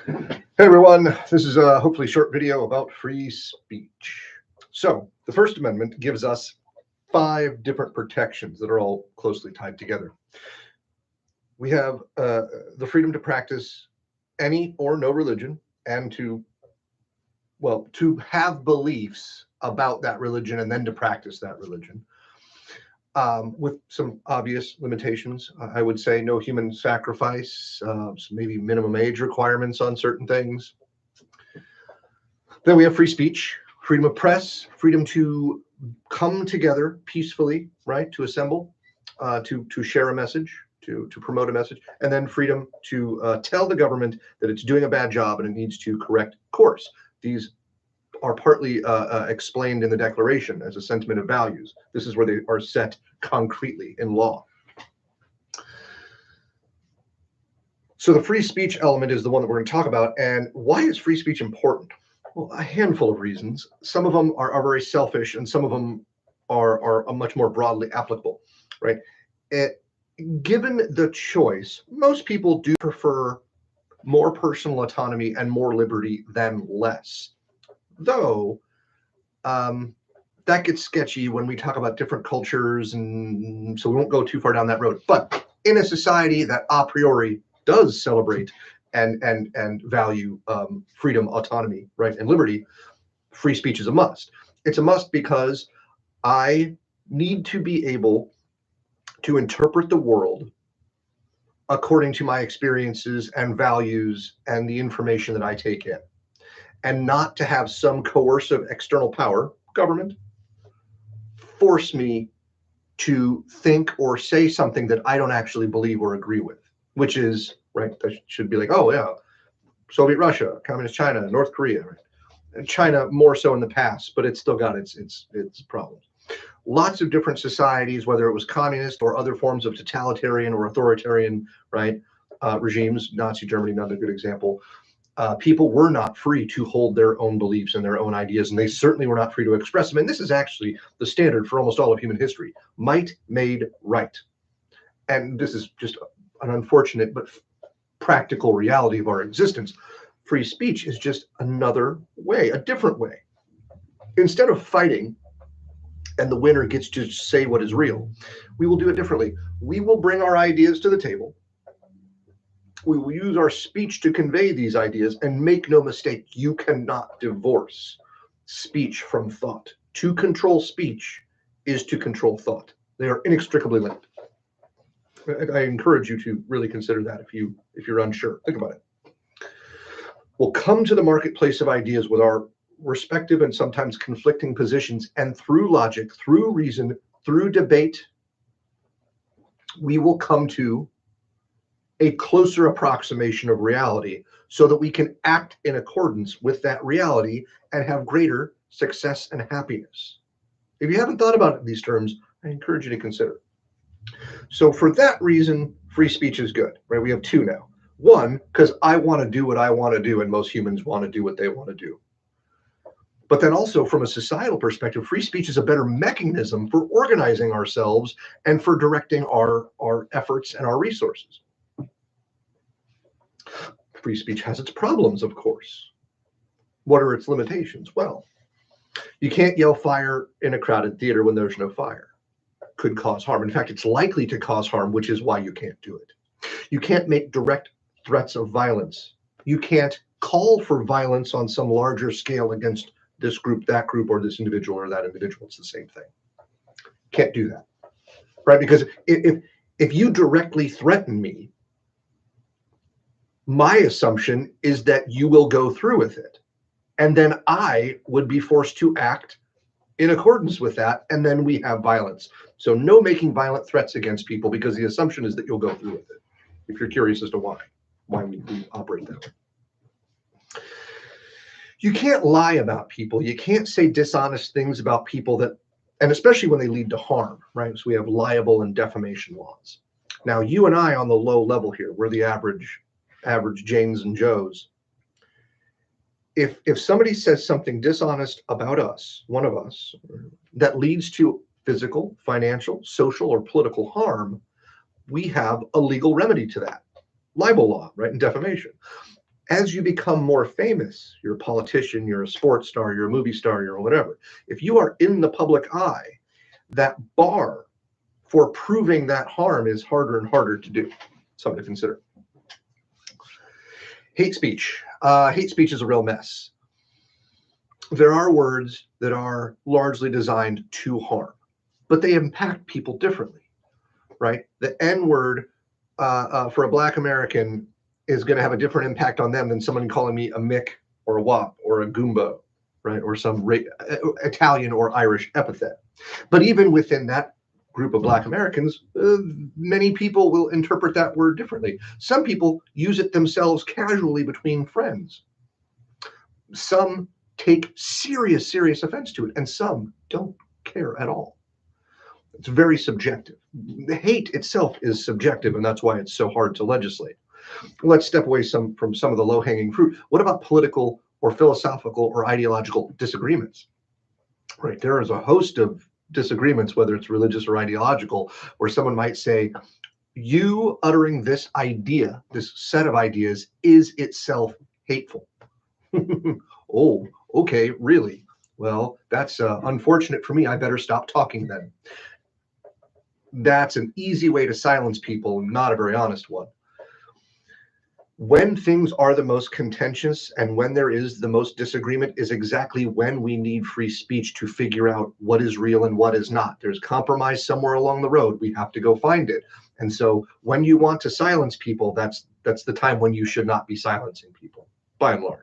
Hey everyone, this is a hopefully short video about free speech. So, the First Amendment gives us 5 different protections that are all closely tied together. We have the freedom to practice any or no religion and to have beliefs about that religion and then to practice that religion. With some obvious limitations, I would say no human sacrifice, maybe minimum age requirements on certain things. Then we have free speech, freedom of press, freedom to come together peacefully, right, to assemble, to share a message, to promote a message, and then freedom to tell the government that it's doing a bad job and it needs to correct course. These are partly explained in the Declaration as a sentiment of values. This is where they are set concretely in law. So the free speech element is the one that we're going to talk about. And why is free speech important? Well, a handful of reasons. Some of them are very selfish, and some of them are much more broadly applicable, right? Given the choice, most people do prefer more personal autonomy and more liberty than less. Though that gets sketchy when we talk about different cultures, and so we won't go too far down that road. But in a society that a priori does celebrate and value freedom, autonomy, right, and liberty, free speech is a must. It's a must because I need to be able to interpret the world according to my experiences and values and the information that I take in, and not to have some coercive external power, government, force me to think or say something that I don't actually believe or agree with, which is, right, that should be like, oh yeah, Soviet Russia, Communist China, North Korea, right? And China more so in the past, but it's still got its problems. Lots of different societies, whether it was communist or other forms of totalitarian or authoritarian, right, regimes, Nazi Germany, another good example, people were not free to hold their own beliefs and their own ideas, and they certainly were not free to express them. And this is actually the standard for almost all of human history. Might made right. And this is just an unfortunate but practical reality of our existence. Free speech is just another way, a different way. Instead of fighting and the winner gets to say what is real, we will do it differently. We will bring our ideas to the table. We will use our speech to convey these ideas, and make no mistake, you cannot divorce speech from thought. To control speech is to control thought. They are inextricably linked. I encourage you to really consider that if you're unsure. Think about it. We'll come to the marketplace of ideas with our respective and sometimes conflicting positions, and through logic, through reason, through debate, we will come to a closer approximation of reality so that we can act in accordance with that reality and have greater success and happiness. If you haven't thought about it in these terms, I encourage you to consider. So for that reason, free speech is good, right? We have 2 now. 1, because I want to do what I want to do, and most humans want to do what they want to do. But then also from a societal perspective, free speech is a better mechanism for organizing ourselves and for directing our efforts and our resources. Free speech has its problems, of course. What are its limitations? Well, you can't yell fire in a crowded theater when there's no fire. Could cause harm. In fact, it's likely to cause harm, which is why you can't do it. You can't make direct threats of violence. You can't call for violence on some larger scale against this group, that group, or this individual or that individual. It's the same thing. Can't do that, right? Because if you directly threaten me, my assumption is that you will go through with it. And then I would be forced to act in accordance with that, and then we have violence. So no making violent threats against people, because the assumption is that you'll go through with it, if you're curious as to why we operate that way. You can't lie about people. You can't say dishonest things about people that, and especially when they lead to harm, right? So we have libel and defamation laws. Now, you and I on the low level here, we're the average Janes and Joes. If somebody says something dishonest about us, one of us, that leads to physical, financial, social, or political harm, we have a legal remedy to that. Libel law, right, and defamation. As you become more famous, you're a politician, you're a sports star, you're a movie star, you're whatever. If you are in the public eye, that bar for proving that harm is harder and harder to do. Something to consider. Hate speech. Hate speech is a real mess. There are words that are largely designed to harm, but they impact people differently, right? The N word for a Black American is going to have a different impact on them than someone calling me a Mick or a Wop or a Goomba, right? Or some Italian or Irish epithet. But even within that group of Black Americans, many people will interpret that word differently. Some people use it themselves casually between friends. Some take serious offense to it, and some don't care at all. It's very subjective. The hate itself is subjective, and that's why it's so hard to legislate. Let's step away from some of the low-hanging fruit. What about political or philosophical or ideological disagreements? Right, there is a host of disagreements, whether it's religious or ideological, where someone might say, you uttering this idea, this set of ideas, is itself hateful. Oh, okay, really? Well, that's unfortunate for me. I better stop talking then. That's an easy way to silence people, not a very honest one. When things are the most contentious and when there is the most disagreement is exactly when we need free speech to figure out what is real and what is not. There's compromise somewhere along the road. We have to go find it. And so when you want to silence people, that's the time when you should not be silencing people, by and large.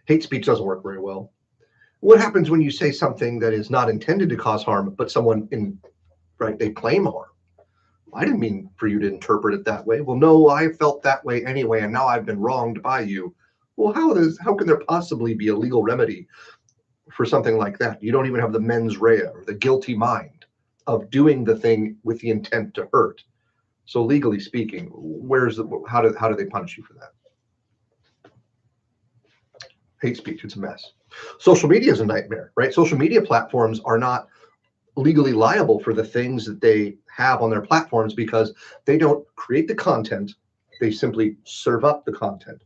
Hate speech doesn't work very well. What happens when you say something that is not intended to cause harm, but someone they claim harm? I didn't mean for you to interpret it that way. Well, no, I felt that way anyway, and now I've been wronged by you. Well, how can there possibly be a legal remedy for something like that? You don't even have the mens rea or the guilty mind of doing the thing with the intent to hurt. So legally speaking, how do they punish you for that? Hate speech, it's a mess. Social media is a nightmare, right? Social media platforms are not legally liable for the things that they have on their platforms because they don't create the content, they simply serve up the content.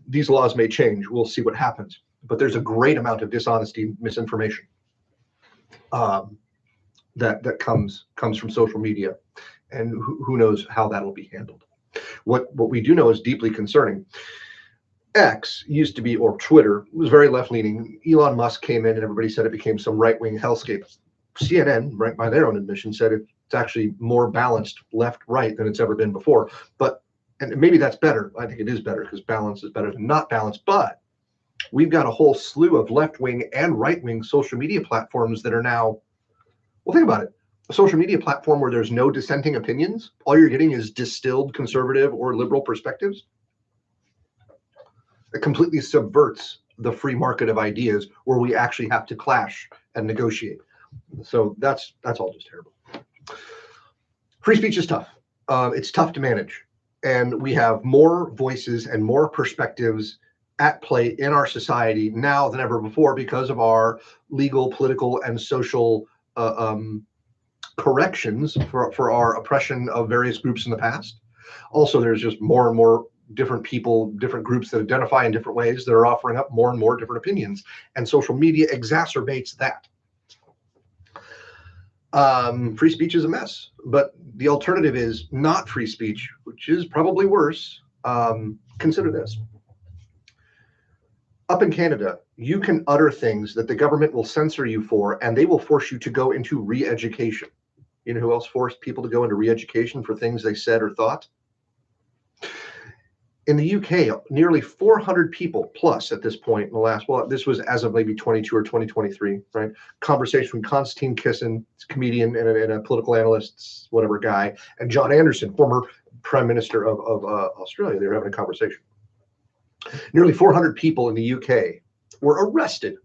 These laws may change, we'll see what happens, but there's a great amount of dishonesty and misinformation that comes from social media, and who knows how that will be handled. What we do know is deeply concerning. X used to be, or Twitter, was very left-leaning. Elon Musk came in and everybody said it became some right-wing hellscape. CNN, right by their own admission, said it's actually more balanced left-right than it's ever been before. And maybe that's better. I think it is better because balance is better than not balance. But we've got a whole slew of left-wing and right-wing social media platforms that are now, well, think about it. A social media platform where there's no dissenting opinions, all you're getting is distilled conservative or liberal perspectives. It completely subverts the free market of ideas where we actually have to clash and negotiate. So that's all just terrible. Free speech is tough. It's tough to manage. And we have more voices and more perspectives at play in our society now than ever before because of our legal, political, and social corrections for our oppression of various groups in the past. Also, there's just more and more different people, different groups that identify in different ways that are offering up more and more different opinions. And social media exacerbates that. Free speech is a mess, but the alternative is not free speech, which is probably worse. Consider this. Up in Canada, you can utter things that the government will censor you for, and they will force you to go into re-education. You know who else forced people to go into re-education for things they said or thought? In the UK, nearly 400 people plus at this point in the last, well, this was as of maybe 22 or 2023, right? Conversation with Constantine Kissin, comedian and a political analyst, whatever guy, and John Anderson, former Prime Minister of Australia. They were having a conversation. Nearly 400 people in the UK were arrested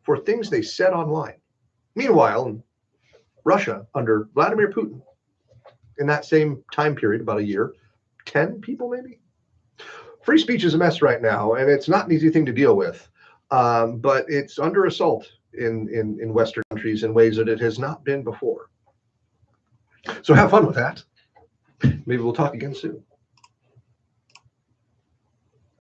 for things they said online. Meanwhile, in Russia, under Vladimir Putin, in that same time period, about a year, 10 people maybe? Free speech is a mess right now, and it's not an easy thing to deal with, but it's under assault in Western countries in ways that it has not been before. So have fun with that. Maybe we'll talk again soon.